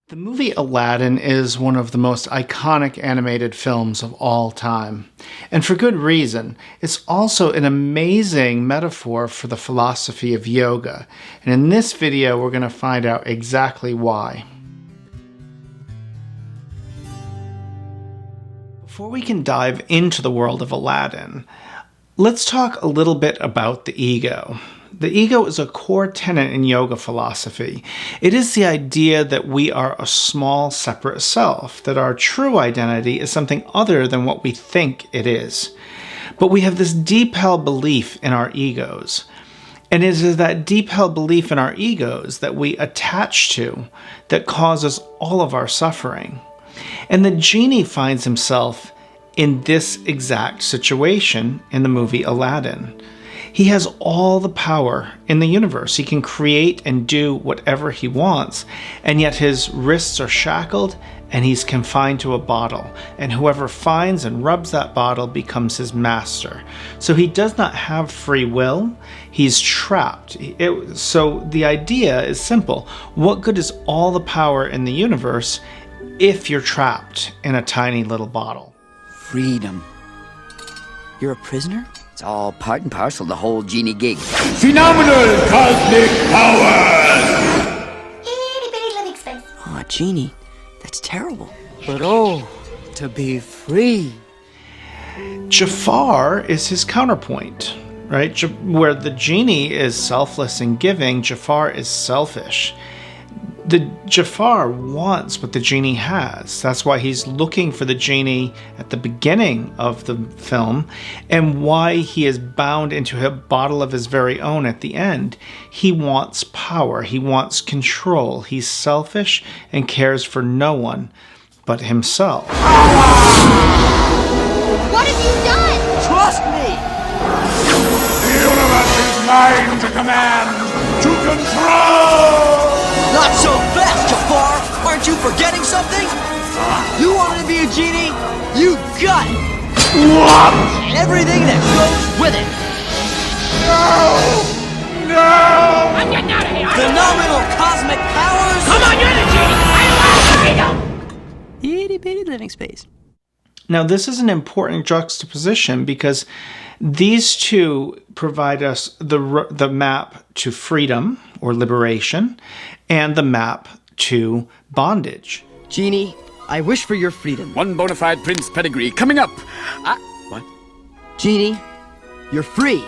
The movie Aladdin is one of the most iconic animated films of all time. And for good reason. It's also an amazing metaphor for the philosophy of yoga. And in this video, we're going to find out exactly why. Before we can dive into the world of Aladdin, let's talk a little bit about the ego. The ego is a core tenet in yoga philosophy. It is the idea that we are a small, separate self, that our true identity is something other than what we think it is. But we have this deep-held belief in our egos. And it is that deep-held belief in our egos that we attach to that causes all of our suffering. And the genie finds himself in this exact situation in the movie Aladdin. He has all the power in the universe. He can create and do whatever he wants, and yet his wrists are shackled and he's confined to a bottle. And whoever finds and rubs that bottle becomes his master. So he does not have free will. He's trapped. So the idea is simple. What good is all the power in the universe if you're trapped in a tiny little bottle? Freedom. You're a prisoner? It's all part and parcel of the whole genie gig. Phenomenal cosmic powers! Itty bitty living space. Oh, genie. That's terrible. But oh, to be free. Jafar is his counterpoint, right? Where the genie is selfless and giving, Jafar is selfish. The Jafar wants what the genie has. That's why he's looking for the genie at the beginning of the film, and why he is bound into a bottle of his very own at the end. He wants power. He wants control. He's selfish and cares for no one but himself. What have you done? Trust me! The universe is mine to command, to control! Not so fast, Jafar! Aren't you forgetting something? You wanted to be a genie? You got it! What? And everything that goes with it! No! I'm getting out of here. Phenomenal cosmic powers! Come on, you're the genie. I love freedom. Itty bitty living space. Now, this is an important juxtaposition because these two provide us the map to freedom or liberation and the map to bondage. Genie, I wish for your freedom. One bona fide prince pedigree coming up. What? Genie, you're free.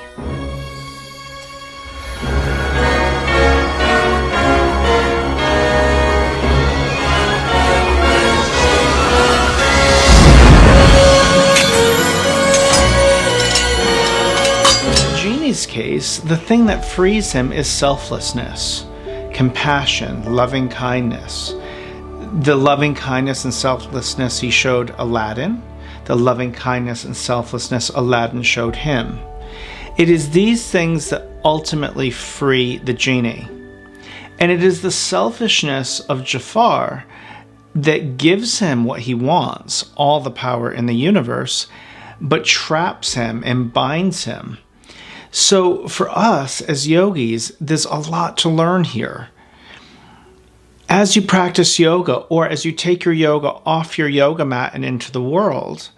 In Genie's case, the thing that frees him is selflessness, compassion, loving kindness. The loving kindness and selflessness he showed Aladdin, the loving kindness and selflessness Aladdin showed him. It is these things that ultimately free the genie. And it is the selfishness of Jafar that gives him what he wants, all the power in the universe, but traps him and binds him. So for us as yogis, there's a lot to learn here. As you practice yoga, or as you take your yoga off your yoga mat and into the world,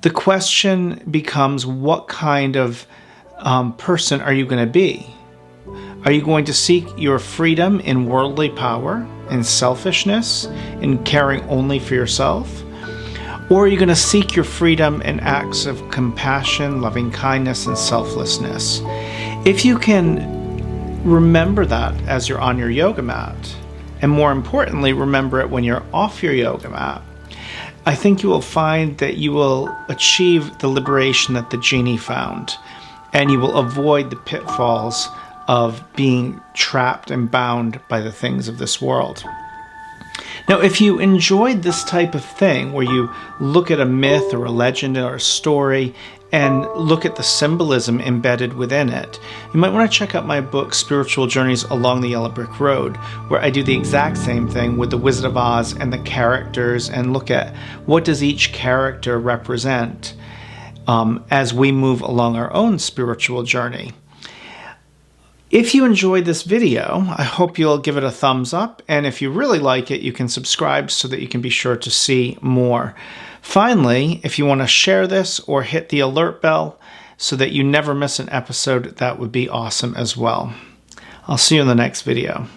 the question becomes, what kind of person are you going to be? Are you going to seek your freedom in worldly power, in selfishness, in caring only for yourself? Or are you going to seek your freedom in acts of compassion, loving kindness, and selflessness? If you can remember that as you're on your yoga mat, and more importantly, remember it when you're off your yoga mat, I think you will find that you will achieve the liberation that the genie found, and you will avoid the pitfalls of being trapped and bound by the things of this world. Now, if you enjoyed this type of thing, where you look at a myth or a legend or a story and look at the symbolism embedded within it, you might want to check out my book, Spiritual Journeys Along the Yellow Brick Road, where I do the exact same thing with the Wizard of Oz and the characters and look at what does each character represent as we move along our own spiritual journey. If you enjoyed this video, I hope you'll give it a thumbs up, and if you really like it, you can subscribe so that you can be sure to see more. Finally, if you want to share this or hit the alert bell so that you never miss an episode, that would be awesome as well. I'll see you in the next video.